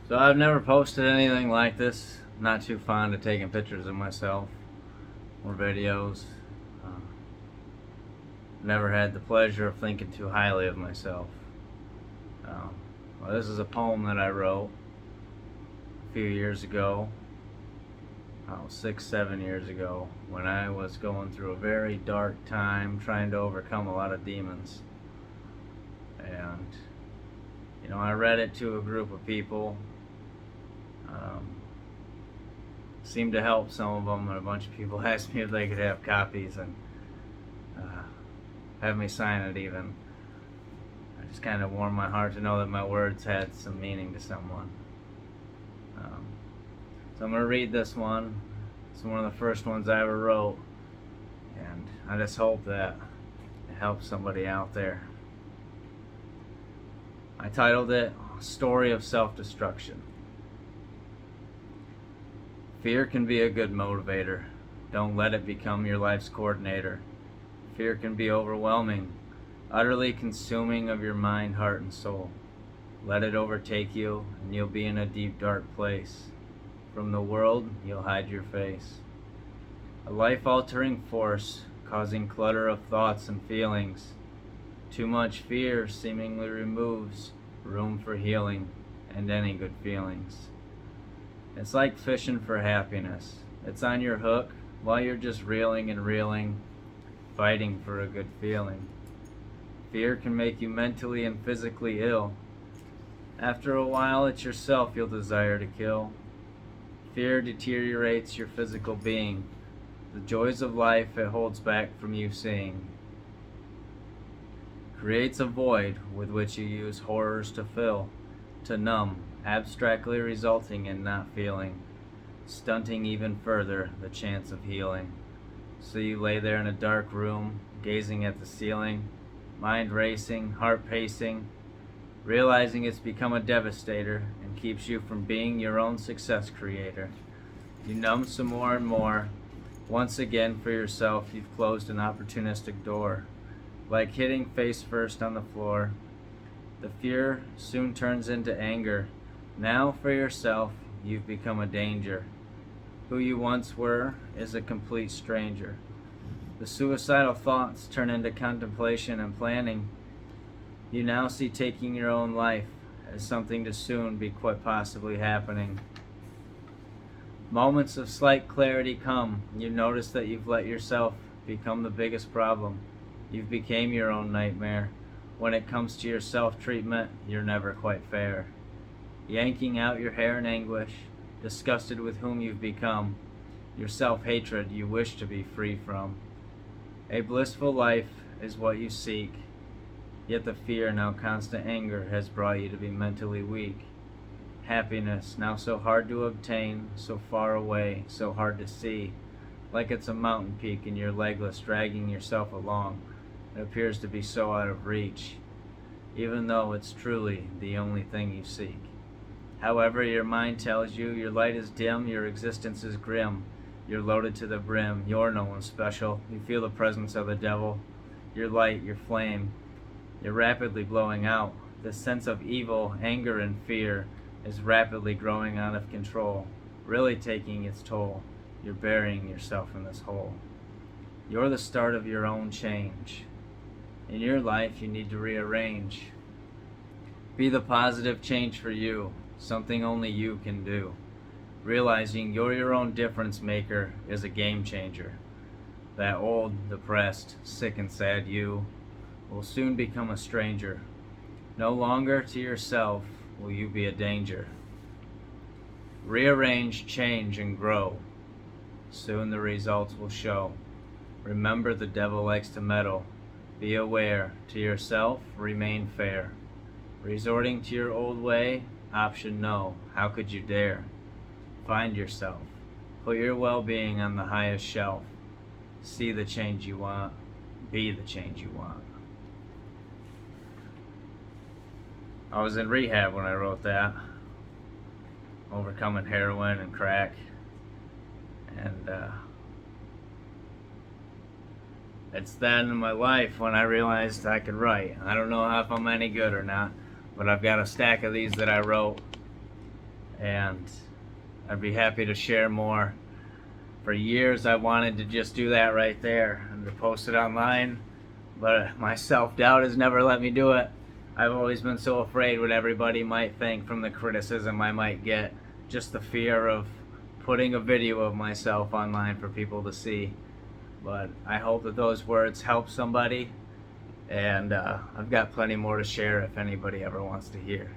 So I've never posted anything like this. Not too fond of taking pictures of myself or videos. Uh, Never had the pleasure of thinking too highly of myself. Um, well, this is a poem that I wrote a few years ago, 6, 7 years ago, when I was going through a very dark time, trying to overcome a lot of demons. And I read it to a group of people. Um, Seemed to help some of them, and a bunch of people asked me if they could have copies and have me sign it even. I just kind of warmed my heart to know that my words had some meaning to someone. So I'm going to read this one. It's one of the first ones I ever wrote, and I just hope that it helps somebody out there. I titled it Story of Self-Destruction. Fear can be a good motivator. Don't let it become your life's coordinator. Fear can be overwhelming, utterly consuming of your mind, heart, and soul. Let it overtake you, and you'll be in a deep, dark place. From the world, you'll hide your face. A life-altering force, causing clutter of thoughts and feelings. Too much fear seemingly removes room for healing and any good feelings. It's like fishing for happiness. It's on your hook while you're just reeling and reeling, fighting for a good feeling. Fear can make you mentally and physically ill. After a while, it's yourself you'll desire to kill. Fear deteriorates your physical being. The joys of life it holds back from you seeing. Creates a void with which you use horrors to fill, to numb, abstractly resulting in not feeling, stunting even further the chance of healing. So you lay there in a dark room, gazing at the ceiling, mind racing, heart pacing, realizing it's become a devastator and keeps you from being your own success creator. You numb some more and more. Once again, for yourself, you've closed an opportunistic door. Like hitting face first on the floor, the fear soon turns into anger. Now, for yourself, you've become a danger. Who you once were is a complete stranger. The suicidal thoughts turn into contemplation and planning. You now see taking your own life as something to soon be quite possibly happening. Moments of slight clarity come. You notice that you've let yourself become the biggest problem. You've became your own nightmare. When it comes to your self-treatment, you're never quite fair. Yanking out your hair in anguish, disgusted with whom you've become, your self-hatred you wish to be free from. A blissful life is what you seek, yet the fear, now constant anger, has brought you to be mentally weak. Happiness, now so hard to obtain, so far away, so hard to see, like it's a mountain peak and you're legless, dragging yourself along. It appears to be so out of reach, even though it's truly the only thing you seek. However, your mind tells you your light is dim, your existence is grim, you're loaded to the brim, you're no one special, you feel the presence of the devil, your light, your flame, you're rapidly blowing out. The sense of evil, anger, and fear is rapidly growing out of control, really taking its toll. You're burying yourself in this hole. You're the start of your own change. In your life, you need to rearrange. Be the positive change for you, something only you can do. Realizing you're your own difference maker is a game changer. That old, depressed, sick and sad you will soon become a stranger. No longer to yourself will you be a danger. Rearrange, change, and grow. Soon the results will show. Remember, the devil likes to meddle. Be aware. To yourself, remain fair. Resorting to your old way, option no. How could you dare? Find yourself. Put your well-being on the highest shelf. See the change you want. Be the change you want. I was in rehab when I wrote that. Overcoming heroin and crack. And it's then in my life when I realized I could write. I don't know if I'm any good or not, but I've got a stack of these that I wrote. and I'd be happy to share more. For years I wanted to just do that right there and to post it online, but my self-doubt has never let me do it. I've always been so afraid what everybody might think from the criticism I might get, just the fear of putting a video of myself online for people to see. But I hope that those words help somebody, and I've got plenty more to share if anybody ever wants to hear.